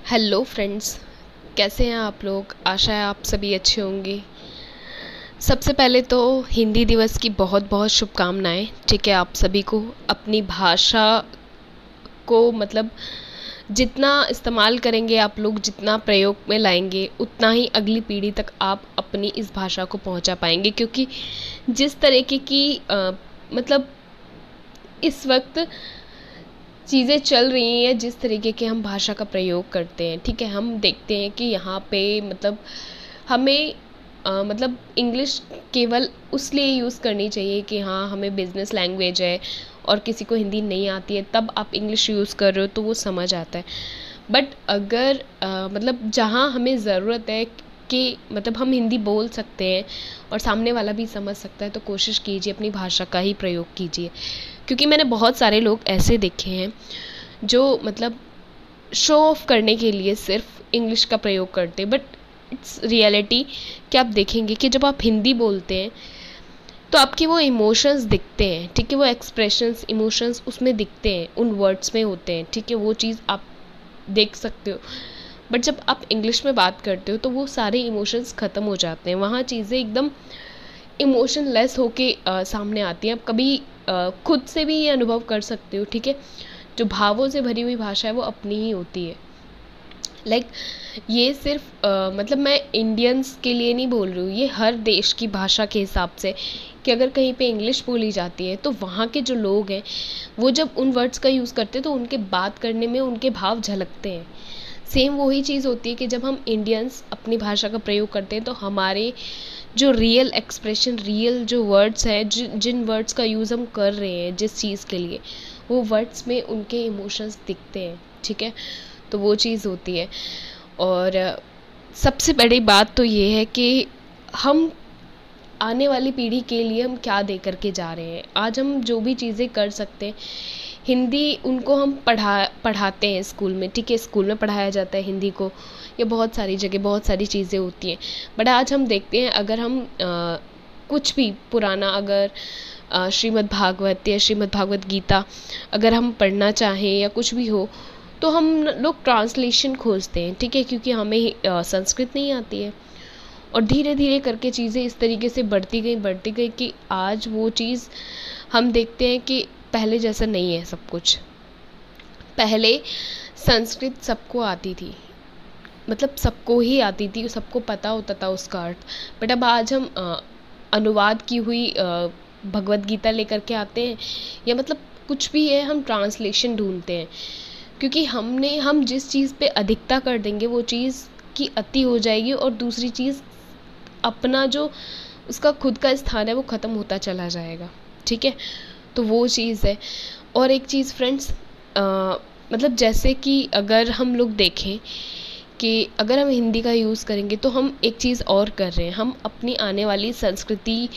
Hello friends, कैसे हैं आप लोग। आशा है आप सभी अच्छे होंगे। सबसे पहले तो हिंदी दिवस की बहुत बहुत शुभकामनाएं। ठीक है, आप सभी को अपनी भाषा को जितना इस्तेमाल करेंगे आप लोग, जितना प्रयोग में लाएंगे, उतना ही अगली पीढ़ी तक आप अपनी इस भाषा को पहुंचा पाएंगे। क्योंकि जिस तरीके की मतलब इस वक्त चीज़ें चल रही हैं, जिस तरीके के हम भाषा का प्रयोग करते हैं, ठीक है, हम देखते हैं कि यहाँ पे हमें इंग्लिश केवल उसलिए यूज़ करनी चाहिए कि हाँ हमें बिजनेस लैंग्वेज है और किसी को हिंदी नहीं आती है, तब आप इंग्लिश यूज़ कर रहे हो तो वो समझ आता है। बट अगर जहाँ हमें ज़रूरत है कि हम हिंदी बोल सकते हैं और सामने वाला भी समझ सकता है, तो कोशिश कीजिए अपनी भाषा का ही प्रयोग कीजिए। क्योंकि मैंने बहुत सारे लोग ऐसे देखे हैं जो शो ऑफ करने के लिए सिर्फ इंग्लिश का प्रयोग करते हैं, बट इट्स रियलिटी कि आप देखेंगे कि जब आप हिंदी बोलते हैं तो आपके वो इमोशंस दिखते हैं। ठीक है, वो एक्सप्रेशंस, इमोशंस उसमें दिखते हैं, उन वर्ड्स में होते हैं। ठीक है, वो चीज़ आप देख सकते हो। बट जब आप इंग्लिश में बात करते हो तो वो सारे इमोशंस ख़त्म हो जाते हैं, वहाँ चीज़ें एकदम इमोशनलेस होके सामने आती हैं। आप कभी खुद से भी ये अनुभव कर सकते हो। ठीक है, जो भावों से भरी हुई भाषा है वो अपनी ही होती है। ये सिर्फ मैं इंडियंस के लिए नहीं बोल रही हूँ, ये हर देश की भाषा के हिसाब से कि अगर कहीं पे इंग्लिश बोली जाती है तो वहाँ के जो लोग हैं वो जब उन वर्ड्स का यूज़ करते हैं तो उनके बात करने में उनके भाव झलकते हैं। सेम वही चीज़ होती है कि जब हम इंडियंस अपनी भाषा का प्रयोग करते हैं तो हमारे जो रियल एक्सप्रेशन, रियल जो वर्ड्स हैं, जिन वर्ड्स का यूज़ हम कर रहे हैं जिस चीज़ के लिए, वो वर्ड्स में उनके इमोशंस दिखते हैं। ठीक है, तो वो चीज़ होती है। और सबसे बड़ी बात तो ये है कि हम आने वाली पीढ़ी के लिए हम क्या दे करके जा रहे हैं। आज हम जो भी चीज़ें कर सकते हैं, हिंदी उनको हम पढ़ाते हैं स्कूल में। ठीक है, स्कूल में पढ़ाया जाता है हिंदी को, या बहुत सारी जगह बहुत सारी चीज़ें होती हैं। बट आज हम देखते हैं, अगर हम कुछ भी पुराना, अगर श्रीमद् भागवत या श्रीमद् भागवत गीता अगर हम पढ़ना चाहें या कुछ भी हो, तो हम लोग ट्रांसलेशन खोजते हैं। ठीक है, क्योंकि हमें संस्कृत नहीं आती है। और धीरे धीरे करके चीज़ें इस तरीके से बढ़ती गई कि आज वो चीज़ हम देखते हैं कि पहले जैसा नहीं है सब कुछ। पहले संस्कृत सबको आती थी, सबको ही आती थी, सबको पता होता था उसका अर्थ। बट अब आज हम अनुवाद की हुई भगवत गीता लेकर के आते हैं, या कुछ भी है, हम ट्रांसलेशन ढूंढते हैं। क्योंकि हम जिस चीज़ पे अधिकता कर देंगे वो चीज़ की अति हो जाएगी, और दूसरी चीज़ अपना जो उसका खुद का स्थान है वो ख़त्म होता चला जाएगा। ठीक है, तो वो चीज़ है। और एक चीज़ फ्रेंड्स, जैसे कि अगर हम लोग देखें कि अगर हम हिंदी का यूज़ करेंगे तो हम एक चीज़ और कर रहे हैं, हम अपनी आने वाली संस्कृति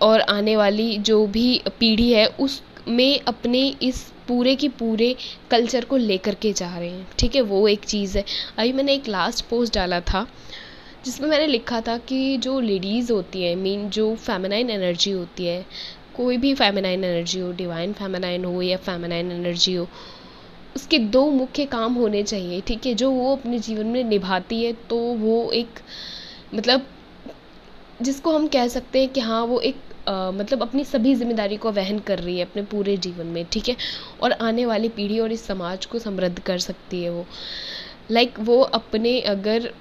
और आने वाली जो भी पीढ़ी है उसमें अपने इस पूरे की पूरे कल्चर को लेकर के जा रहे हैं। ठीक है, वो एक चीज़ है। अभी मैंने एक लास्ट पोस्ट डाला था जिसमें मैंने लिखा था कि जो लेडीज़ होती है, जो फेमिनाइन एनर्जी होती है, कोई भी फेमिनाइन एनर्जी हो, डिवाइन फेमिनाइन हो या फेमिनाइन एनर्जी हो, उसके दो मुख्य काम होने चाहिए। ठीक है, जो वो अपने जीवन में निभाती है तो वो एक जिसको हम कह सकते हैं कि हाँ वो एक अपनी सभी जिम्मेदारी को वहन कर रही है अपने पूरे जीवन में। ठीक है, और आने वाली पीढ़ी और इस समाज को समृद्ध कर सकती है वो। वो अपने अगर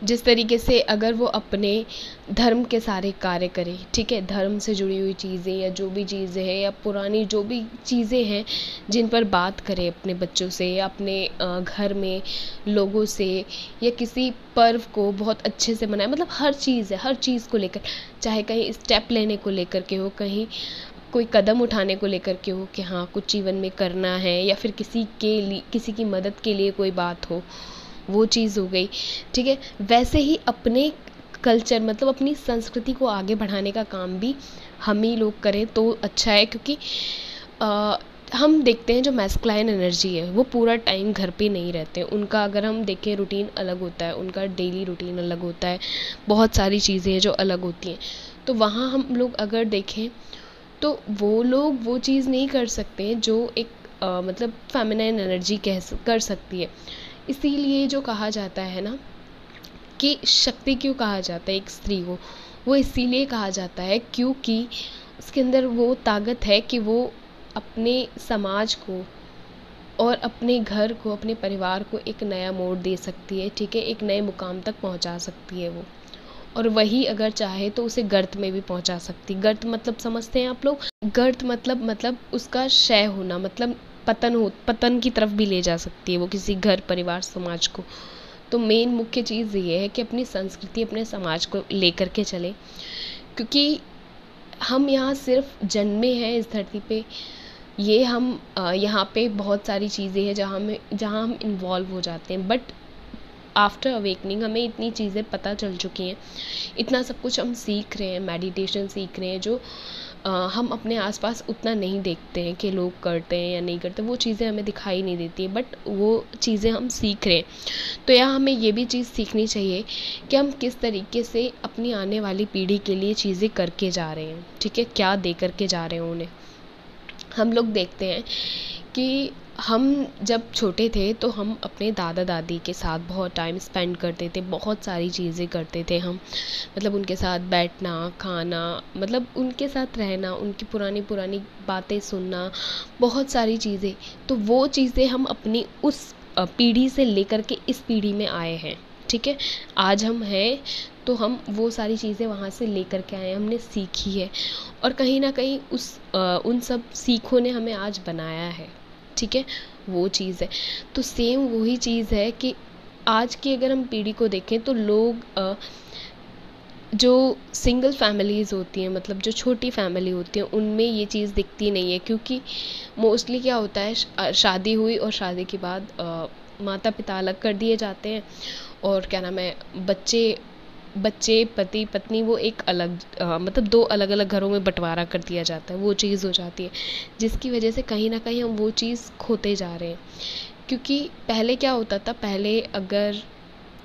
जिस तरीके से अगर वो अपने धर्म के सारे कार्य करे, ठीक है, धर्म से जुड़ी हुई चीज़ें या जो भी चीज़ें हैं या पुरानी जो भी चीज़ें हैं जिन पर बात करे अपने बच्चों से या अपने घर में लोगों से, या किसी पर्व को बहुत अच्छे से मनाए। हर चीज़ है, हर चीज़ को लेकर, चाहे कहीं स्टेप लेने को लेकर के हो, कहीं कोई कदम उठाने को लेकर के हो कि हाँ कुछ जीवन में करना है, या फिर किसी की मदद के लिए कोई बात हो, वो चीज़ हो गई। ठीक है, वैसे ही अपने कल्चर अपनी संस्कृति को आगे बढ़ाने का काम भी हम ही लोग करें तो अच्छा है। क्योंकि हम देखते हैं जो मैस्कुलाइन एनर्जी है वो पूरा टाइम घर पे नहीं रहते, उनका अगर हम देखें रूटीन अलग होता है, उनका डेली रूटीन अलग होता है, बहुत सारी चीज़ें हैं जो अलग होती हैं। तो वहाँ हम लोग अगर देखें तो वो लोग वो चीज़ नहीं कर सकते जो एक मतलब फेमिनाइन एनर्जी कर सकती है। इसीलिए जो कहा जाता है ना कि शक्ति क्यों कहा जाता है एक स्त्री को, वो इसीलिए कहा जाता है क्योंकि उसके अंदर वो ताकत है कि वो अपने समाज को और अपने घर को, अपने परिवार को एक नया मोड़ दे सकती है, ठीक है, एक नए मुकाम तक पहुंचा सकती है वो। और वही अगर चाहे तो उसे गर्त में भी पहुंचा सकती। गर्त मतलब समझते हैं आप लोग? गर्त मतलब उसका क्षय होना, मतलब पतन की तरफ भी ले जा सकती है वो किसी घर, परिवार, समाज को। तो मेन मुख्य चीज़ ये है कि अपनी संस्कृति, अपने समाज को लेकर के चले, क्योंकि हम यहाँ सिर्फ जन्मे हैं इस धरती पे। ये हम यहाँ पे बहुत सारी चीज़ें हैं जहाँ हम इन्वॉल्व हो जाते हैं, बट आफ्टर अवेकनिंग हमें इतनी चीज़ें पता चल चुकी हैं, इतना सब कुछ हम सीख रहे हैं, मेडिटेशन सीख रहे हैं, जो हम अपने आसपास उतना नहीं देखते हैं कि लोग करते हैं या नहीं करते, वो चीज़ें हमें दिखाई नहीं देती हैं, बट वो चीज़ें हम सीख रहे हैं। तो यहाँ हमें ये भी चीज़ सीखनी चाहिए कि हम किस तरीके से अपनी आने वाली पीढ़ी के लिए चीज़ें करके जा रहे हैं, ठीक है, क्या दे करके जा रहे हैं उन्हें। हम लोग देखते हैं कि हम जब छोटे थे तो हम अपने दादा दादी के साथ बहुत टाइम स्पेंड करते थे, बहुत सारी चीज़ें करते थे हम, मतलब उनके साथ बैठना, खाना, मतलब उनके साथ रहना, उनकी पुरानी पुरानी बातें सुनना, बहुत सारी चीज़ें। तो वो चीज़ें हम अपनी उस पीढ़ी से लेकर के इस पीढ़ी में आए हैं, ठीक है। आज हम हैं तो हम वो सारी चीज़ें वहाँ से लेकर के आए हैं, हमने सीखी है, और कहीं ना कहीं उन सब सीखों ने हमें आज बनाया है, ठीक है, वो चीज़ है। तो सेम वही चीज़ है कि आज की अगर हम पीढ़ी को देखें तो लोग जो सिंगल फैमिलीज़ होती हैं, मतलब जो छोटी फैमिली होती हैं, उनमें ये चीज़ दिखती नहीं है, क्योंकि मोस्टली क्या होता है, शादी हुई और शादी के बाद माता पिता अलग कर दिए जाते हैं, और क्या नाम है, बच्चे पति पत्नी वो एक अलग मतलब दो अलग अलग घरों में बंटवारा कर दिया जाता है, वो चीज़ हो जाती है, जिसकी वजह से कहीं ना कहीं हम वो चीज़ खोते जा रहे हैं। क्योंकि पहले क्या होता था, पहले अगर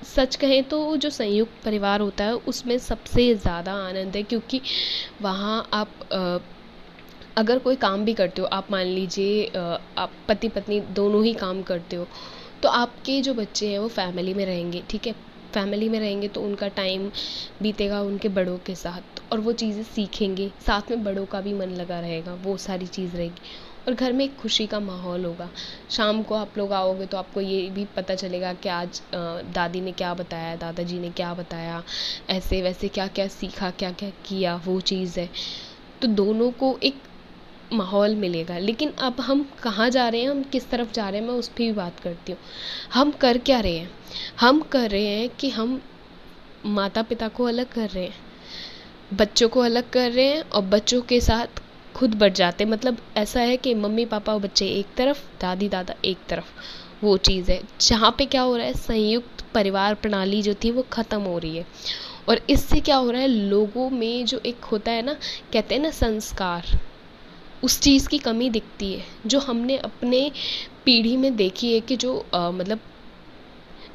सच कहें तो जो संयुक्त परिवार होता है उसमें सबसे ज़्यादा आनंद है, क्योंकि वहाँ आप अगर कोई काम भी करते हो, आप मान लीजिए आप पति पत्नी दोनों ही काम करते हो, तो आपके जो बच्चे हैं वो फैमिली में रहेंगे, ठीक है, फैमिली में रहेंगे तो उनका टाइम बीतेगा उनके बड़ों के साथ, और वो चीज़ें सीखेंगे, साथ में बड़ों का भी मन लगा रहेगा, वो सारी चीज़ रहेगी, और घर में एक खुशी का माहौल होगा। शाम को आप लोग आओगे तो आपको ये भी पता चलेगा कि आज दादी ने क्या बताया, दादाजी ने क्या बताया, ऐसे वैसे क्या क्या सीखा, क्या क्या किया, वो चीज़ है। तो दोनों को एक माहौल मिलेगा। लेकिन अब हम कहाँ जा रहे हैं, हम किस तरफ जा रहे हैं, मैं उस पर भी बात करती हूँ। हम कर क्या रहे हैं, हम कर रहे हैं कि हम माता पिता को अलग कर रहे हैं, बच्चों को अलग कर रहे हैं, और बच्चों के साथ खुद बढ़ जाते हैं। मतलब ऐसा है कि मम्मी पापा और बच्चे एक तरफ, दादी दादा एक तरफ, वो चीज़ है जहाँ पे क्या हो रहा है, संयुक्त परिवार प्रणाली जो थी वो ख़त्म हो रही है। और इससे क्या हो रहा है, लोगों में जो एक होता है ना, कहते हैं ना संस्कार, उस चीज़ की कमी दिखती है, जो हमने अपने पीढ़ी में देखी है कि जो मतलब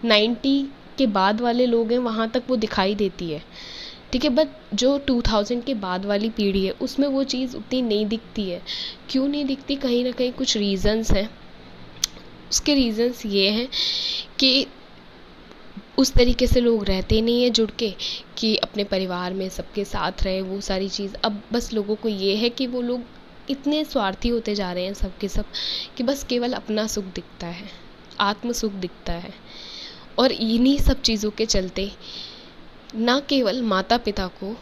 90 के बाद वाले लोग हैं वहाँ तक वो दिखाई देती है, ठीक है, बट जो 2000 के बाद वाली पीढ़ी है उसमें वो चीज़ उतनी नहीं दिखती है। क्यों नहीं दिखती, कहीं ना कहीं कुछ रीज़न्स हैं। उसके रीज़न्स ये हैं कि उस तरीके से लोग रहते नहीं हैं जुड़ के, कि अपने परिवार में सबके साथ रहे, वो सारी चीज़। अब बस लोगों को ये है कि वो लोग इतने स्वार्थी होते जा रहे हैं सबके सब, कि बस केवल अपना सुख दिखता है, आत्म सुख दिखता है। और इन्हीं सब चीज़ों के चलते ना केवल माता पिता को,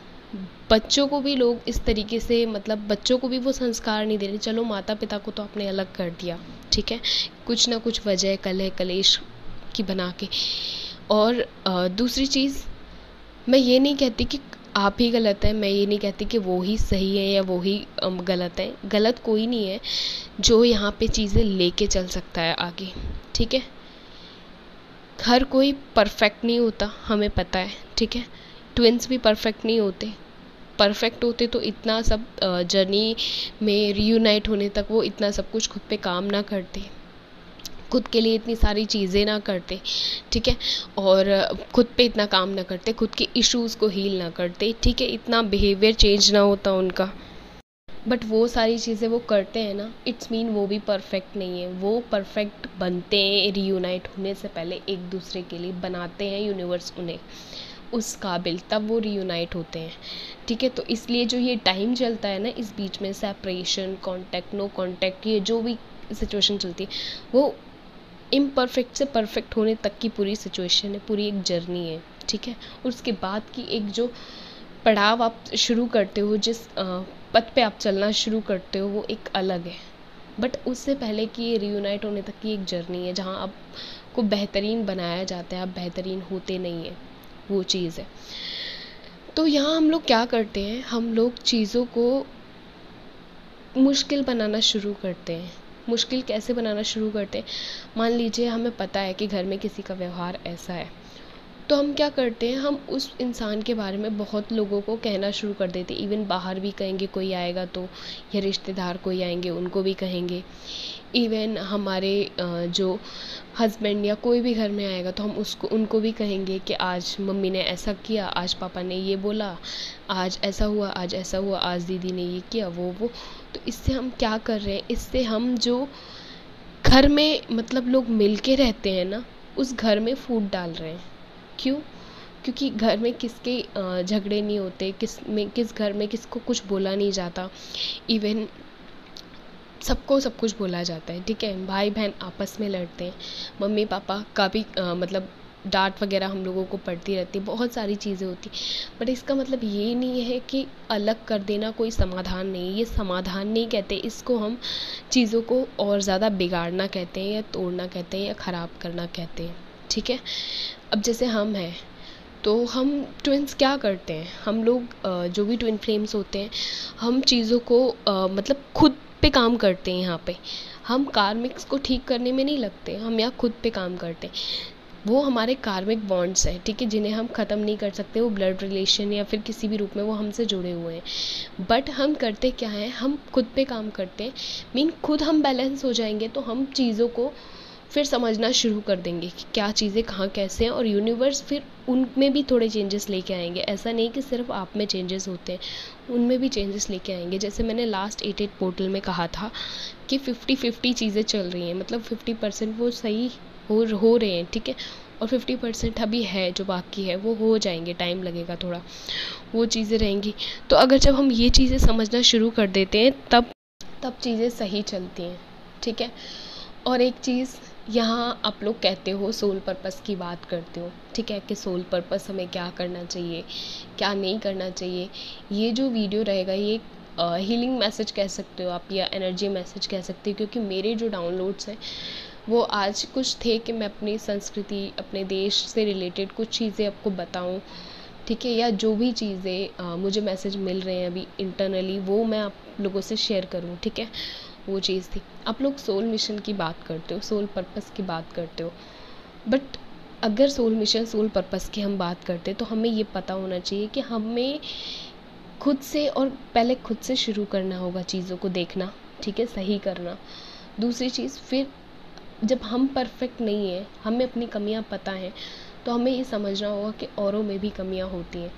बच्चों को भी लोग इस तरीके से, मतलब बच्चों को भी वो संस्कार नहीं दे रहे। चलो माता पिता को तो आपने अलग कर दिया, ठीक है, कुछ ना कुछ वजह कलह कलेश की बना के। और दूसरी चीज़, मैं ये नहीं कहती कि आप ही गलत है, मैं ये नहीं कहती कि वो ही सही है या वो ही गलत है। गलत कोई नहीं है जो यहाँ पे चीज़ें लेके चल सकता है आगे, ठीक है। हर कोई परफेक्ट नहीं होता, हमें पता है, ठीक है। ट्विंस भी परफेक्ट नहीं होते, परफेक्ट होते तो इतना सब जर्नी में रीयूनाइट होने तक वो इतना सब कुछ खुद पे काम ना करते, खुद के लिए इतनी सारी चीज़ें ना करते, ठीक है, और खुद पे इतना काम ना करते, खुद के इश्यूज़ को हील ना करते, ठीक है, इतना बिहेवियर चेंज ना होता उनका। बट वो सारी चीज़ें वो करते हैं ना, इट्स मीन वो भी परफेक्ट नहीं है। वो परफेक्ट बनते हैं रीयूनाइट होने से पहले, एक दूसरे के लिए बनाते हैं यूनिवर्स उन्हें उस काबिल, तब वो रीयूनाइट होते हैं। ठीक है, तो इसलिए जो ये टाइम चलता है ना इस बीच में, सेपरेशन, कांटेक्ट, नो कांटेक्ट, ये जो भी सिचुएशन चलती है वो इम्परफेक्ट से परफेक्ट होने तक की पूरी सिचुएशन है, पूरी एक जर्नी है। ठीक है, उसके बाद की एक जो पड़ाव आप शुरू करते हो, जिस पथ पे आप चलना शुरू करते हो, वो एक अलग है। बट उससे पहले कि ये रीयूनाइट होने तक की एक जर्नी है जहाँ आपको बेहतरीन बनाया जाता है, आप बेहतरीन होते नहीं हैं, वो चीज़ है। तो यहाँ हम लोग क्या करते हैं, हम लोग चीज़ों को मुश्किल बनाना शुरू करते हैं। मुश्किल कैसे बनाना शुरू करते हैं, मान लीजिए हमें पता है कि घर में किसी का व्यवहार ऐसा है, तो हम क्या करते हैं, हम उस इंसान के बारे में बहुत लोगों को कहना शुरू कर देते हैं। इवन बाहर भी कहेंगे, कोई आएगा तो, या रिश्तेदार कोई आएंगे उनको भी कहेंगे। इवन हमारे जो हस्बैंड या कोई भी घर में आएगा तो हम उनको भी कहेंगे कि आज मम्मी ने ऐसा किया, आज पापा ने ये बोला, आज ऐसा हुआ, आज ऐसा हुआ, आज दीदी ने ये किया, वो। तो इससे हम क्या कर रहे हैं, इससे हम जो घर में मतलब लोग मिल के रहते हैं ना, उस घर में फूट डाल रहे हैं। क्यों? क्योंकि घर में किसके झगड़े नहीं होते, किस घर में किसको कुछ बोला नहीं जाता। इवन सबको सब कुछ बोला जाता है। ठीक है, भाई बहन आपस में लड़ते हैं, मम्मी पापा का भी मतलब डांट वगैरह हम लोगों को पड़ती रहती है, बहुत सारी चीज़ें होती। बट इसका मतलब ये नहीं है कि अलग कर देना कोई समाधान नहीं है। ये समाधान नहीं कहते, इसको हम चीज़ों को और ज़्यादा बिगाड़ना कहते हैं, या तोड़ना कहते हैं, या ख़राब करना कहते हैं। ठीक है, अब जैसे हम हैं तो हम ट्विन्स क्या करते हैं, हम लोग जो भी ट्विन फ्लेम्स होते हैं, हम चीज़ों को मतलब खुद पे काम करते हैं। यहाँ पे हम कार्मिक्स को ठीक करने में नहीं लगते, हम यहाँ खुद पे काम करते हैं। वो हमारे कार्मिक बॉन्ड्स हैं, ठीक है, जिन्हें हम ख़त्म नहीं कर सकते। वो ब्लड रिलेशन या फिर किसी भी रूप में वो हमसे जुड़े हुए हैं। बट हम करते क्या है, हम खुद पे काम करते हैं। मीन खुद हम बैलेंस हो जाएंगे तो हम चीज़ों को फिर समझना शुरू कर देंगे कि क्या चीज़ें कहाँ कैसे हैं, और यूनिवर्स फिर उनमें भी थोड़े चेंजेस लेके आएंगे। ऐसा नहीं कि सिर्फ आप में चेंजेस होते हैं, उनमें भी चेंजेस लेके आएंगे। जैसे मैंने लास्ट 88 पोर्टल में कहा था कि 50-50 चीज़ें चल रही हैं, मतलब 50% वो सही हो रहे हैं। ठीक है, और 50% अभी है जो बाकी है, वो हो जाएंगे, टाइम लगेगा थोड़ा, वो चीज़ें रहेंगी। तो अगर जब हम ये चीज़ें समझना शुरू कर देते हैं तब चीज़ें सही चलती हैं। ठीक है, और एक चीज़ यहाँ आप लोग कहते हो, सोल पर्पस की बात करते हो। ठीक है, कि सोल पर्पस हमें क्या करना चाहिए, क्या नहीं करना चाहिए। ये जो वीडियो रहेगा ये हीलिंग मैसेज कह सकते हो आप, या एनर्जी मैसेज कह सकते हो, क्योंकि मेरे जो डाउनलोड्स हैं वो आज कुछ थे कि मैं अपनी संस्कृति, अपने देश से रिलेटेड कुछ चीज़ें आपको बताऊँ। ठीक है, या जो भी चीज़ें मुझे मैसेज मिल रहे हैं अभी इंटरनली, वो मैं आप लोगों से शेयर करूँ। ठीक है, वो चीज़ थी। आप लोग सोल मिशन की बात करते हो, सोल पर्पस की बात करते हो, बट अगर सोल मिशन, सोल पर्पस की हम बात करते हैं तो हमें ये पता होना चाहिए कि हमें खुद से, और पहले खुद से शुरू करना होगा चीज़ों को देखना। ठीक है, सही करना। दूसरी चीज़, फिर जब हम परफेक्ट नहीं हैं, हमें अपनी कमियां पता हैं, तो हमें ये समझना होगा कि औरों में भी कमियां होती हैं।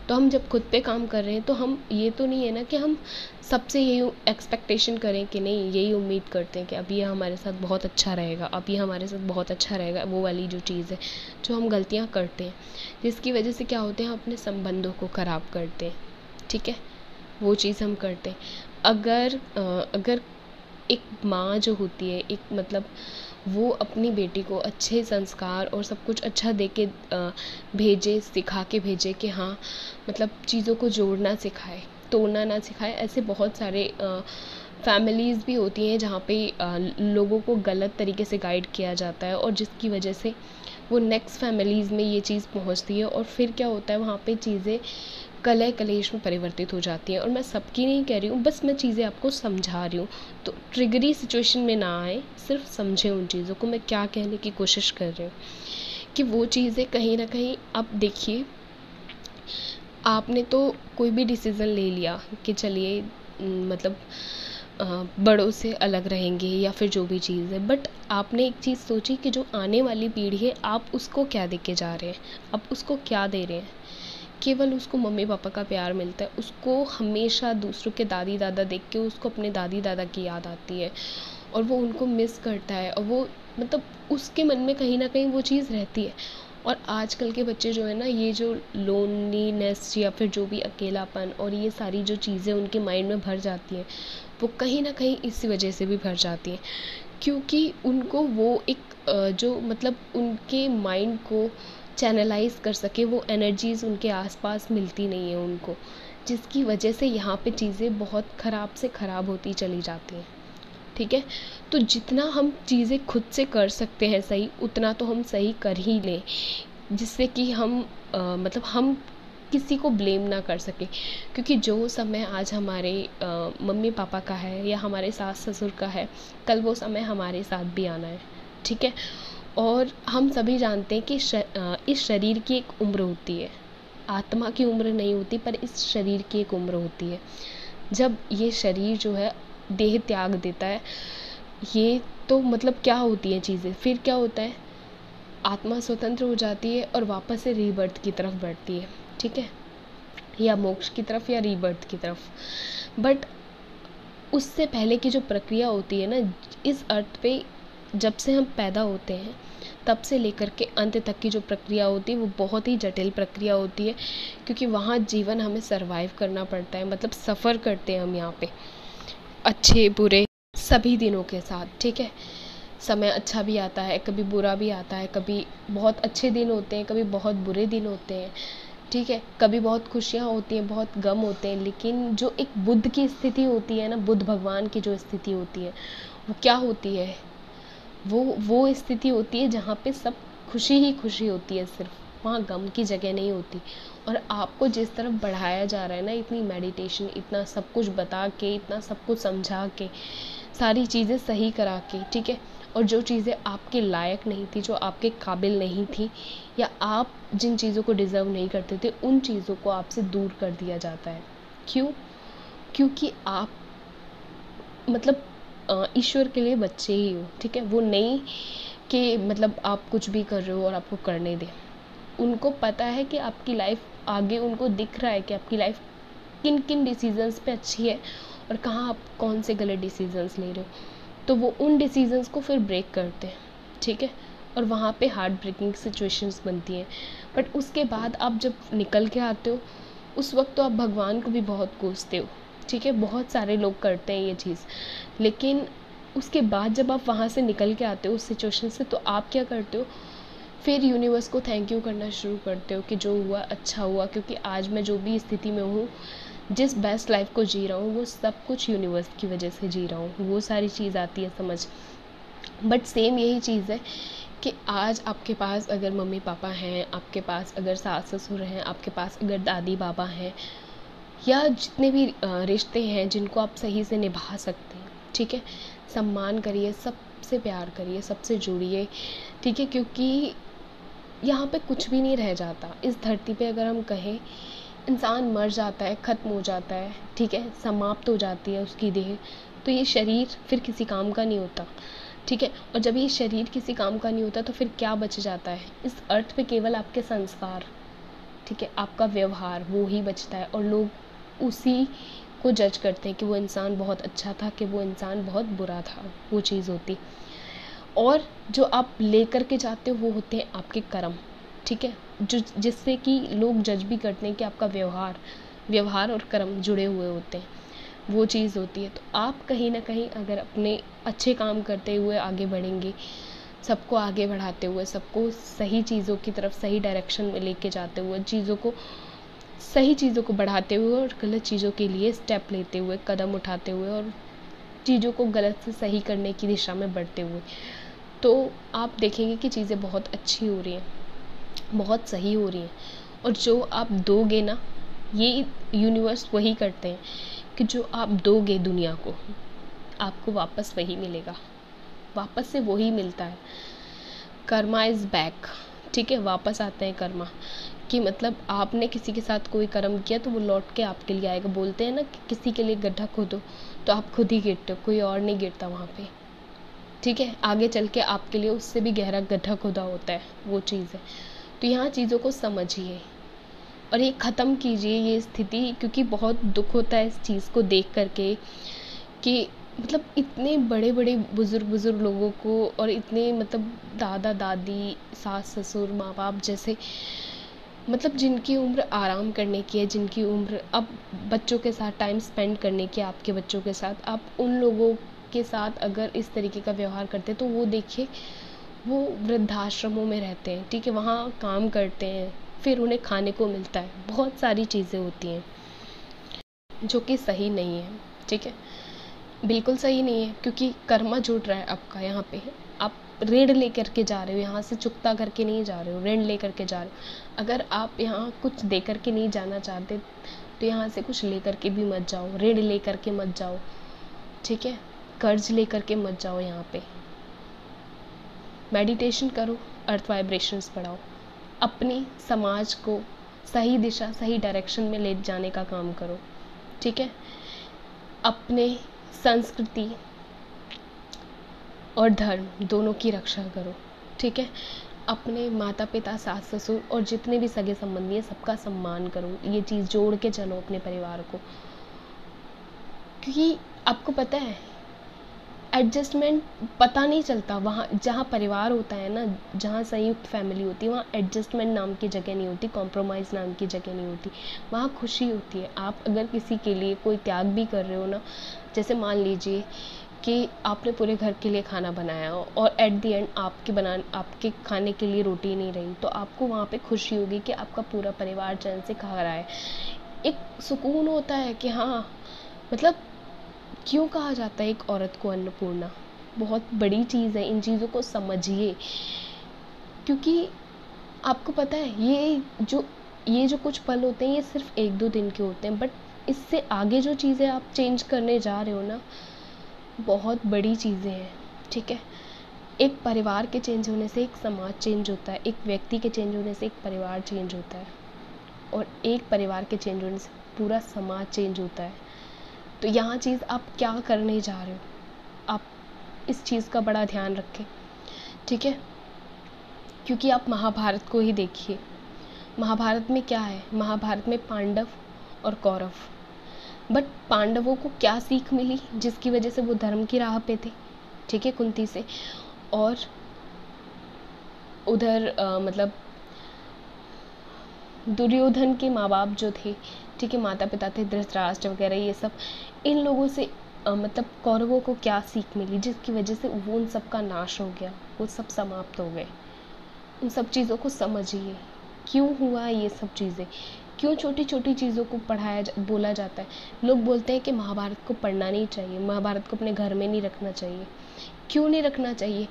तो हम जब खुद पे काम कर रहे हैं तो हम ये तो नहीं है ना कि हम सबसे यही एक्सपेक्टेशन करें कि नहीं, यही उम्मीद करते हैं कि अब ये हमारे साथ बहुत अच्छा रहेगा, अब ये हमारे साथ बहुत अच्छा रहेगा। वो वाली जो चीज़ है, जो हम गलतियाँ करते हैं, जिसकी वजह से क्या होते हैं, हम अपने संबंधों को ख़राब करते हैं। ठीक है, वो चीज़ हम करते हैं। अगर एक माँ जो होती है, एक मतलब वो अपनी बेटी को अच्छे संस्कार और सब कुछ अच्छा दे के भेजे, सिखा के भेजे कि हाँ, मतलब चीज़ों को जोड़ना सिखाए, तोड़ना ना सिखाए। ऐसे बहुत सारे फैमिलीज़ भी होती हैं जहाँ पे लोगों को गलत तरीके से गाइड किया जाता है, और जिसकी वजह से वो नेक्स्ट फैमिलीज़ में ये चीज़ पहुँचती है, और फिर क्या होता है, वहाँ पे चीज़ें कलह कलेश में परिवर्तित हो जाती हैं। और मैं सबकी नहीं कह रही हूँ, बस मैं चीज़ें आपको समझा रही हूँ, तो ट्रिगरी सिचुएशन में ना आए, सिर्फ समझें उन चीज़ों को। मैं क्या कहने की कोशिश कर रही हूँ कि वो चीज़ें कहीं ना कहीं, आप देखिए, आपने तो कोई भी डिसीज़न ले लिया कि चलिए मतलब बड़ों से अलग रहेंगे या फिर जो भी चीज़ है, बट आपने एक चीज़ सोची कि जो आने वाली पीढ़ी है, आप उसको क्या दे के जा रहे हैं, आप उसको क्या दे रहे हैं। केवल उसको मम्मी पापा का प्यार मिलता है, उसको हमेशा दूसरों के दादी दादा देख के उसको अपने दादी दादा की याद आती है और वो उनको मिस करता है, और वो मतलब उसके मन में कहीं ना कहीं वो चीज़ रहती है। और आजकल के बच्चे जो है ना, ये जो लोनलीनेस या फिर जो भी अकेलापन और ये सारी जो चीज़ें उनके माइंड में भर जाती हैं, वो कहीं ना कहीं इसी वजह से भी भर जाती हैं, क्योंकि उनको वो एक जो मतलब उनके माइंड को चैनलाइज कर सके वो एनर्जीज़ उनके आसपास मिलती नहीं है उनको, जिसकी वजह से यहाँ पे चीज़ें बहुत ख़राब से ख़राब होती चली जाती हैं। ठीक है, तो जितना हम चीज़ें खुद से कर सकते हैं सही, उतना तो हम सही कर ही लें, जिससे कि हम मतलब हम किसी को ब्लेम ना कर सके, क्योंकि जो समय आज हमारे मम्मी पापा का है या हमारे सास ससुर का है, कल वो समय हमारे साथ भी आना है। ठीक है, और हम सभी जानते हैं कि इस शरीर की एक उम्र होती है, आत्मा की उम्र नहीं होती, पर इस शरीर की एक उम्र होती है। जब ये शरीर जो है देह त्याग देता है, ये तो मतलब क्या होती हैं चीज़ें, फिर क्या होता है, आत्मा स्वतंत्र हो जाती है और वापस से रीबर्थ की तरफ बढ़ती है। ठीक है, या मोक्ष की तरफ या रीबर्थ की तरफ। बट उससे पहले की जो प्रक्रिया होती है ना, इस अर्थ पे जब से हम पैदा होते हैं तब से लेकर के अंत तक की जो प्रक्रिया होती है वो बहुत ही जटिल प्रक्रिया होती है, क्योंकि वहाँ जीवन हमें सरवाइव करना पड़ता है, मतलब सफ़र करते हैं हम यहाँ पे अच्छे बुरे सभी दिनों के साथ। ठीक है, समय अच्छा भी आता है, कभी बुरा भी आता है, कभी बहुत अच्छे दिन होते हैं, कभी बहुत बुरे दिन होते हैं। ठीक है, कभी बहुत खुशियाँ होती हैं, बहुत गम होते हैं, लेकिन जो एक बुद्ध की स्थिति होती है ना, बुद्ध भगवान की जो स्थिति होती है वो क्या होती है, वो स्थिति होती है जहाँ पे सब खुशी ही खुशी होती है, सिर्फ वहाँ गम की जगह नहीं होती। और आपको जिस तरफ बढ़ाया जा रहा है ना, इतनी मेडिटेशन, इतना सब कुछ बता के, इतना सब कुछ समझा के, सारी चीज़ें सही करा के, ठीक है, और जो चीज़ें आपके लायक नहीं थी, जो आपके काबिल नहीं थी, या आप जिन चीज़ों को डिज़र्व नहीं करते थे, उन चीज़ों को आपसे दूर कर दिया जाता है। क्यों? क्योंकि आप मतलब ईश्वर के लिए बच्चे ही हो। ठीक है, वो नहीं कि मतलब आप कुछ भी कर रहे हो और आपको करने दें। उनको पता है कि आपकी लाइफ आगे, उनको दिख रहा है कि आपकी लाइफ किन किन डिसीजंस पे अच्छी है और कहाँ आप कौन से गलत डिसीजंस ले रहे हो, तो वो उन डिसीजंस को फिर ब्रेक करते हैं। ठीक है, और वहाँ पे हार्ट ब्रेकिंग सिचुएशंस बनती हैं। बट उसके बाद आप जब निकल के आते हो, उस वक्त तो आप भगवान को भी बहुत कोसते हो। ठीक है, बहुत सारे लोग करते हैं ये चीज़, लेकिन उसके बाद जब आप वहाँ से निकल के आते हो उस सिचुएशन से, तो आप क्या करते हो, फिर यूनिवर्स को थैंक यू करना शुरू करते हो कि जो हुआ अच्छा हुआ, क्योंकि आज मैं जो भी स्थिति में हूँ, जिस बेस्ट लाइफ को जी रहा हूँ, वो सब कुछ यूनिवर्स की वजह से जी रहा हूँ। वो सारी चीज़ आती है समझ। बट सेम यही चीज़ है कि आज आपके पास अगर मम्मी पापा हैं, आपके पास अगर सास ससुर हैं, आपके पास अगर दादी बाबा हैं, या जितने भी रिश्ते हैं जिनको आप सही से निभा सकते हैं, ठीक है, सम्मान करिए, सबसे प्यार करिए, सबसे जुड़िए। ठीक है, क्योंकि यहाँ पे कुछ भी नहीं रह जाता इस धरती पे। अगर हम कहें, इंसान मर जाता है, ख़त्म हो जाता है, ठीक है, समाप्त हो जाती है उसकी देह, तो ये शरीर फिर किसी काम का नहीं होता। ठीक है, और जब ये शरीर किसी काम का नहीं होता, तो फिर क्या बच जाता है इस अर्थ पे? केवल आपके संस्कार, ठीक है, आपका व्यवहार, वो ही बचता है। और लोग उसी को जज करते हैं कि वो इंसान बहुत अच्छा था, कि वो इंसान बहुत बुरा था, वो चीज़ होती। और जो आप लेकर के जाते हो वो होते हैं आपके कर्म। ठीक है, जो जिससे कि लोग जज भी करते हैं कि आपका व्यवहार और कर्म जुड़े हुए होते हैं, वो चीज़ होती है। तो आप कहीं ना कहीं अगर अपने अच्छे काम करते हुए आगे बढ़ेंगे, सबको आगे बढ़ाते हुए, सबको सही चीज़ों की तरफ, सही डायरेक्शन में लेके जाते हुए, सही चीज़ों को बढ़ाते हुए और गलत चीज़ों के लिए स्टेप लेते हुए, कदम उठाते हुए, और चीज़ों को गलत से सही करने की दिशा में बढ़ते हुए, तो आप देखेंगे कि चीज़ें बहुत अच्छी हो रही हैं, बहुत सही हो रही हैं। और जो आप दोगे ना, ये यूनिवर्स वही करते हैं कि जो आप दोगे दुनिया को, आपको वापस वही मिलेगा, वापस से वही मिलता है। Karma is back. ठीक है, वापस आते हैं कर्मा, कि मतलब आपने किसी के साथ कोई कर्म किया तो वो लौट के आपके लिए आएगा। बोलते हैं ना कि किसी के लिए गड्ढा खोदो तो आप खुद ही गिरते हो, कोई और नहीं गिरता वहाँ पे। ठीक है, आगे चल के आपके लिए उससे भी गहरा गड्ढा खोदा होता है, वो चीज़ है। तो यहाँ चीज़ों को समझिए, और ये ख़त्म कीजिए ये स्थिति, क्योंकि बहुत दुख होता है इस चीज़ को देख करके कि मतलब इतने बड़े बड़े बुज़ुर्ग लोगों को, और इतने मतलब दादा दादी, सास ससुर, माँ बाप जैसे, मतलब जिनकी उम्र आराम करने की है, जिनकी उम्र अब बच्चों के साथ टाइम स्पेंड करने की है, आपके बच्चों के साथ, आप उन लोगों के साथ अगर इस तरीके का व्यवहार करते हैं तो वो देखिए, वो वृद्धाश्रमों में रहते हैं, ठीक है, वहाँ काम करते हैं, फिर उन्हें खाने को मिलता है, बहुत सारी चीज़ें होती हैं जो कि सही नहीं है, ठीक है, बिल्कुल सही नहीं है, क्योंकि कर्मा जुट रहा है आपका यहाँ पे। आप ऋण लेकर के जा रहे हो, यहाँ से चुकता करके नहीं जा रहे हो, ऋण लेकर के जा रहे हो। अगर आप यहाँ कुछ दे करके नहीं जाना चाहते तो यहाँ से कुछ लेकर के भी मत जाओ, ऋण लेकर के मत जाओ, ठीक है, कर्ज लेकर के मत जाओ यहाँ पे। मेडिटेशन करो, अर्थ वाइब्रेशंस बढ़ाओ, अपनी समाज को सही दिशा, सही डायरेक्शन में ले जाने का काम करो, ठीक है, अपने संस्कृति और धर्म दोनों की रक्षा करो, ठीक है, अपने माता पिता, सास ससुर और जितने भी सगे संबंधी हैं सबका सम्मान करो, ये चीज़ जोड़ के चलो अपने परिवार को, क्योंकि आपको पता है एडजस्टमेंट पता नहीं चलता, वहाँ जहाँ परिवार होता है ना, जहाँ संयुक्त फैमिली होती है, वहाँ एडजस्टमेंट नाम की जगह नहीं होती, कॉम्प्रोमाइज़ नाम की जगह नहीं होती, वहाँ खुशी होती है। आप अगर किसी के लिए कोई त्याग भी कर रहे हो ना, जैसे मान लीजिए कि आपने पूरे घर के लिए खाना बनाया हो और एट द एंड आपके खाने के लिए रोटी नहीं रही, तो आपको वहाँ पे खुशी होगी कि आपका पूरा परिवार चैन से खा रहा है, एक सुकून होता है कि हाँ, मतलब क्यों कहा जाता है एक औरत को अन्नपूर्णा, बहुत बड़ी चीज़ है, इन चीज़ों को समझिए, क्योंकि आपको पता है ये जो कुछ पल होते हैं ये सिर्फ 1-2 दिन के होते हैं, बट इससे आगे जो चीज़ें आप चेंज करने जा रहे हो ना, बहुत बड़ी चीज़ें हैं, ठीक है, एक परिवार के चेंज होने से एक समाज चेंज होता है, एक व्यक्ति के चेंज होने से एक परिवार चेंज होता है, और एक परिवार के चेंज होने से पूरा समाज चेंज होता है। तो यहाँ चीज़ आप क्या करने जा रहे हो, आप इस चीज़ का बड़ा ध्यान रखें, ठीक है, क्योंकि आप महाभारत को ही देखिए, महाभारत में क्या है, महाभारत में पांडव और कौरव, बट पांडवों को क्या सीख मिली जिसकी वजह से वो धर्म की राह पे थे, ठीक है, कुंती से, और उधर मतलब दुर्योधन के माँ बाप जो थे, ठीक है, माता पिता थे, धृतराष्ट्र वगैरह, ये सब, इन लोगों से मतलब कौरवों को क्या सीख मिली जिसकी वजह से वो उन सब का नाश हो गया, वो सब समाप्त हो गए। उन सब चीज़ों को समझिए, क्यों हुआ ये सब चीज़ें, क्यों छोटी छोटी चीज़ों को बोला जाता है। लोग बोलते हैं कि महाभारत को पढ़ना नहीं चाहिए, महाभारत को अपने घर में नहीं रखना चाहिए। क्यों नहीं रखना चाहिए?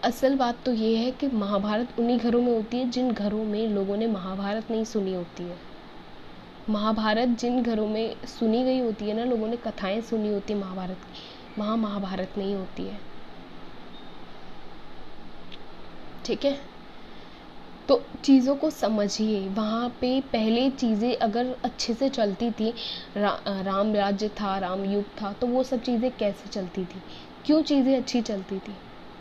असल बात तो ये है कि महाभारत उन्हीं घरों में होती है जिन घरों में लोगों ने महाभारत नहीं सुनी होती है। महाभारत जिन घरों में सुनी गई होती है ना, लोगों ने कथाएं सुनी होती है महाभारत की, वहाँ महाभारत नहीं होती है, ठीक है। तो चीज़ों को समझिए, वहाँ पे पहले चीज़ें अगर अच्छे से चलती थी, राम राज्य था, राम युग था, तो वो सब चीज़ें कैसे चलती थी, क्यों चीज़ें अच्छी चलती थी,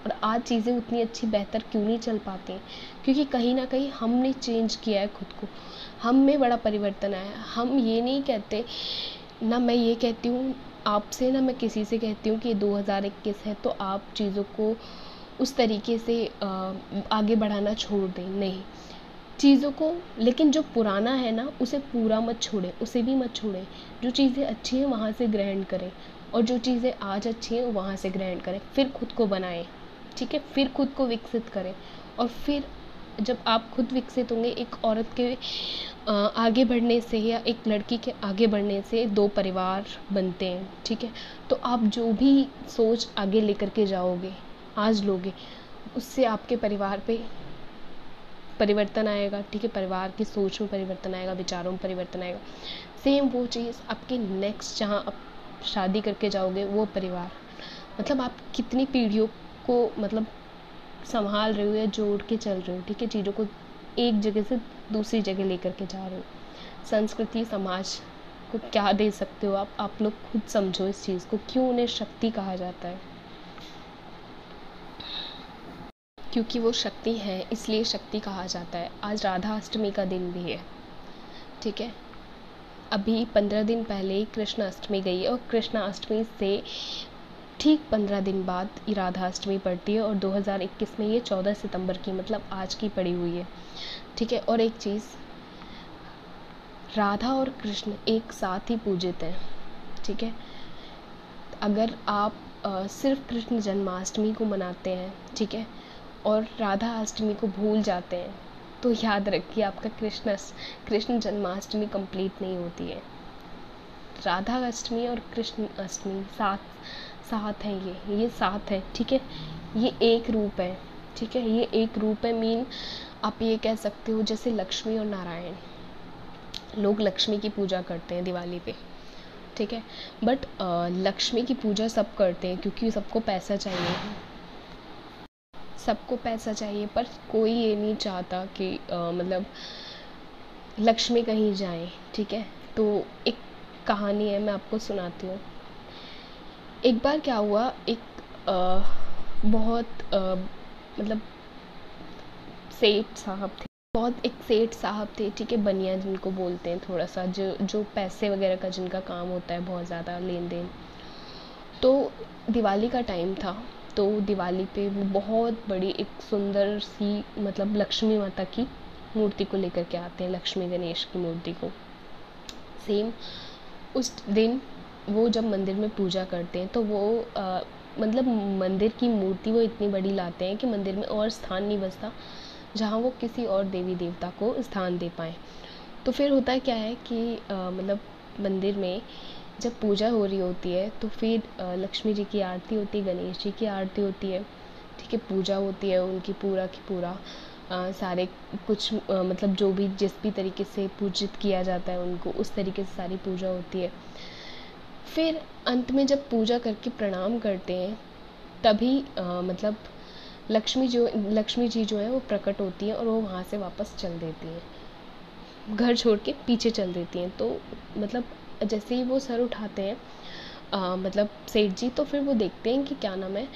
और आज चीज़ें उतनी अच्छी बेहतर क्यों नहीं चल पाती हैं? क्योंकि कहीं ना कहीं हमने चेंज किया है खुद को, हम में बड़ा परिवर्तन आया है। हम ये नहीं कहते, ना मैं ये कहती हूँ आपसे, ना मैं किसी से कहती हूँ कि 2021 है तो आप चीज़ों को उस तरीके से आगे बढ़ाना छोड़ दें, नहीं, चीज़ों को, लेकिन जो पुराना है ना उसे पूरा मत छोड़ें, उसे भी मत छोड़ें। जो चीज़ें अच्छी हैं वहाँ से ग्रहण करें, और जो चीज़ें आज अच्छी हैं वहाँ से ग्रहण करें, फिर खुद को बनाएं, ठीक है, फिर खुद को विकसित करें। और फिर जब आप खुद विकसित होंगे, एक औरत के आगे बढ़ने से या एक लड़की के आगे बढ़ने से 2 परिवार बनते हैं, ठीक है। तो आप जो भी सोच आगे लेकर के जाओगे, आज लोगे, उससे आपके परिवार पे परिवर्तन आएगा, ठीक है, परिवार की सोच में परिवर्तन आएगा, विचारों में परिवर्तन आएगा। सेम वो चीज़ आपके नेक्स्ट जहाँ आप शादी करके जाओगे वो परिवार, मतलब आप कितनी पीढ़ियों को मतलब संभाल रहे हो या जोड़ के चल रहे हो, ठीक है, चीज़ों को एक जगह से दूसरी जगह लेकर के जा रहे हो। संस्कृति समाज को क्या दे सकते हो आप लोग खुद समझो इस चीज़ को, क्यों उन्हें शक्ति कहा जाता है, क्योंकि वो शक्ति है इसलिए शक्ति कहा जाता है। आज राधा अष्टमी का दिन भी है, ठीक है। अभी 15 दिन पहले ही कृष्णाष्टमी गई है और कृष्णाष्टमी से ठीक 15 दिन बाद राधाष्टमी पड़ती है और 2021 में ये 14 सितंबर की मतलब आज की पड़ी हुई है। ठीक है। और एक चीज़, राधा और कृष्ण एक साथ ही पूजित हैं। ठीक है। अगर आप सिर्फ कृष्ण जन्माष्टमी को मनाते हैं, ठीक है, और राधा अष्टमी को भूल जाते हैं, तो याद रखिए आपका कृष्ण जन्माष्टमी कंप्लीट नहीं होती है। राधा अष्टमी और कृष्ण अष्टमी साथ हैं, ये साथ है। ठीक है। ये एक रूप है। ठीक है। ये एक रूप है। मीन आप ये कह सकते हो जैसे लक्ष्मी और नारायण, लोग लक्ष्मी की पूजा करते हैं दिवाली पे। ठीक है। बट लक्ष्मी की पूजा सब करते हैं क्योंकि सबको पैसा चाहिए, सबको पैसा चाहिए, पर कोई ये नहीं चाहता कि मतलब लक्ष्मी कहीं जाए। ठीक है। तो एक कहानी है, मैं आपको सुनाती हूँ। एक बार क्या हुआ, एक बहुत मतलब सेठ साहब थे, बहुत एक सेठ साहब थे। ठीक है। बनिया जिनको बोलते हैं, थोड़ा सा जो पैसे वगैरह का जिनका काम होता है, बहुत ज़्यादा लेन देन। तो दिवाली का टाइम था, तो दिवाली पे वो बहुत बड़ी एक सुंदर सी मतलब लक्ष्मी माता की मूर्ति को लेकर के आते हैं, लक्ष्मी गणेश की मूर्ति को। सेम उस दिन वो जब मंदिर में पूजा करते हैं तो वो मतलब मंदिर की मूर्ति वो इतनी बड़ी लाते हैं कि मंदिर में और स्थान नहीं बचता जहाँ वो किसी और देवी देवता को स्थान दे पाएँ। तो फिर होता क्या है कि मतलब मंदिर में जब पूजा हो रही होती है तो फिर लक्ष्मी जी की आरती होती है, गणेश जी की आरती होती है। ठीक है। पूजा होती है उनकी पूरा की पूरा सारे कुछ मतलब जो भी जिस भी तरीके से पूजित किया जाता है उनको, उस तरीके से सारी पूजा होती है। फिर अंत में जब पूजा करके प्रणाम करते हैं तभी मतलब लक्ष्मी जी जो है वो प्रकट होती हैं और वो वहाँ से वापस चल देती हैं, घर छोड़ के पीछे चल देती हैं। तो मतलब जैसे ही वो सर उठाते हैं मतलब सेठ जी, तो फिर वो देखते हैं कि क्या नाम है,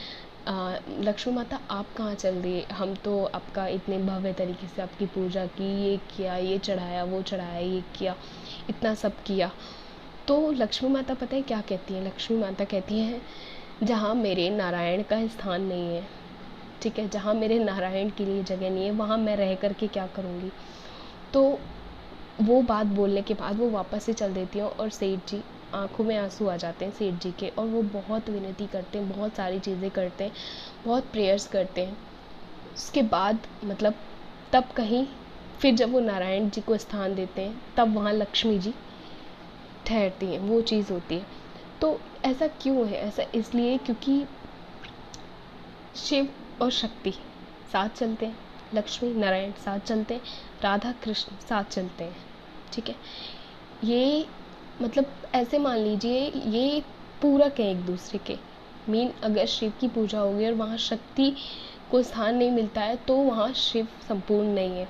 लक्ष्मी माता आप कहाँ चल रही, हम तो आपका इतने भव्य तरीके से आपकी पूजा की, ये किया, ये चढ़ाया, वो चढ़ाया, ये किया, इतना सब किया। तो लक्ष्मी माता पता है क्या कहती हैं? लक्ष्मी माता कहती हैं जहाँ मेरे नारायण का स्थान नहीं है, ठीक है, जहाँ मेरे नारायण के लिए जगह नहीं है, वहाँ मैं रह कर के क्या करूँगी। तो वो बात बोलने के बाद वो वापस से चल देती हैं और सेठ जी आंखों में आंसू आ जाते हैं सेठ जी के, और वो बहुत विनती करते हैं, बहुत सारी चीज़ें करते हैं, बहुत प्रेयर्स करते हैं। उसके बाद मतलब तब कहीं फिर जब वो नारायण जी को स्थान देते हैं तब वहाँ लक्ष्मी जी ठहरती हैं, वो चीज़ होती है। तो ऐसा क्यों है? ऐसा इसलिए क्योंकि शिव और शक्ति साथ चलते हैं, लक्ष्मी नारायण साथ चलते हैं, राधा कृष्ण साथ चलते हैं। ठीक है। ये मतलब ऐसे मान लीजिए ये पूरक है एक दूसरे के। मीन अगर शिव की पूजा होगी और वहाँ शक्ति को स्थान नहीं मिलता है तो वहाँ शिव संपूर्ण नहीं है।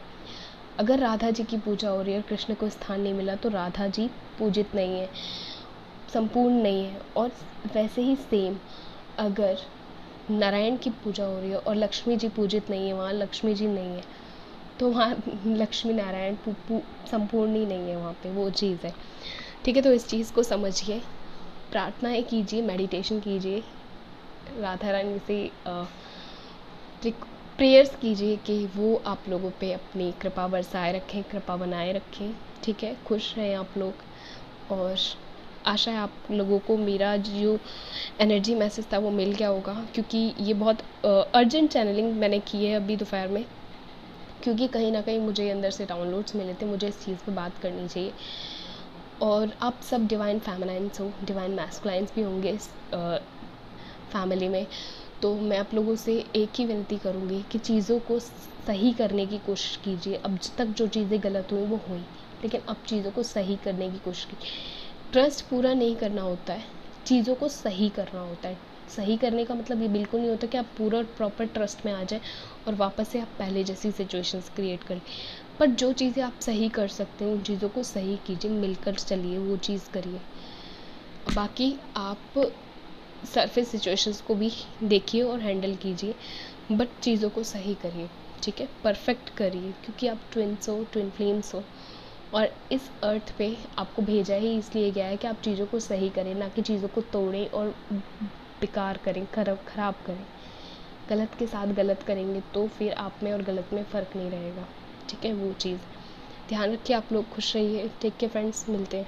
अगर राधा जी की पूजा हो रही है और कृष्ण को स्थान नहीं मिला तो राधा जी पूजित नहीं है, संपूर्ण नहीं है। और वैसे ही सेम अगर नारायण की पूजा हो रही है और लक्ष्मी जी पूजित नहीं है, वहाँ लक्ष्मी जी नहीं है, तो वहाँ लक्ष्मी नारायण संपूर्ण ही नहीं है वहाँ पे, वो चीज़ है। ठीक है। तो इस चीज़ को समझिए, प्रार्थनाएं कीजिए, मेडिटेशन कीजिए, राधा रानी से प्रेयर्स कीजिए कि वो आप लोगों पे अपनी कृपा बरसाए रखें, कृपा बनाए रखें। ठीक है। खुश रहें आप लोग। और आशा है आप लोगों को मेरा जो एनर्जी मैसेज था वो मिल गया होगा, क्योंकि ये बहुत अर्जेंट चैनलिंग मैंने की है अभी दोपहर में, क्योंकि कहीं ना कहीं मुझे अंदर से डाउनलोड्स मिले थे, मुझे इस चीज़ पे बात करनी चाहिए। और आप सब डिवाइन फेमिनाइन्स हो, डिवाइन मैस्कुलाइन्स भी होंगे इस फैमिली में, तो मैं आप लोगों से एक ही विनती करूँगी कि चीज़ों को सही करने की कोशिश कीजिए। अब तक जो चीज़ें गलत हुई वो हुई, लेकिन अब चीज़ों को सही करने की कोशिश कीजिए। ट्रस्ट पूरा नहीं करना होता है, चीज़ों को सही करना होता है। सही करने का मतलब ये बिल्कुल नहीं होता कि आप पूरा प्रॉपर ट्रस्ट में आ जाए और वापस से आप पहले जैसी सिचुएशंस क्रिएट करें। पर जो चीज़ें आप सही कर सकते हो उन चीज़ों को सही कीजिए, मिलकर चलिए, वो चीज़ करिए। बाकी आप सरफेस सिचुएशंस को भी देखिए और हैंडल कीजिए, बट चीज़ों को सही करिए। ठीक है। परफेक्ट करिए, क्योंकि आप ट्विन्स हो, ट्विन फ्लेम्स हो, और इस अर्थ पे आपको भेजा ही इसलिए गया है कि आप चीज़ों को सही करें, ना कि चीज़ों को तोड़ें और बेकार करें, ख़राब करें। गलत के साथ गलत करेंगे तो फिर आप में और गलत में फ़र्क नहीं रहेगा। ठीक है, वो चीज़ ध्यान रखिए। आप लोग खुश रहिए। टेक केयर फ्रेंड्स, मिलते हैं।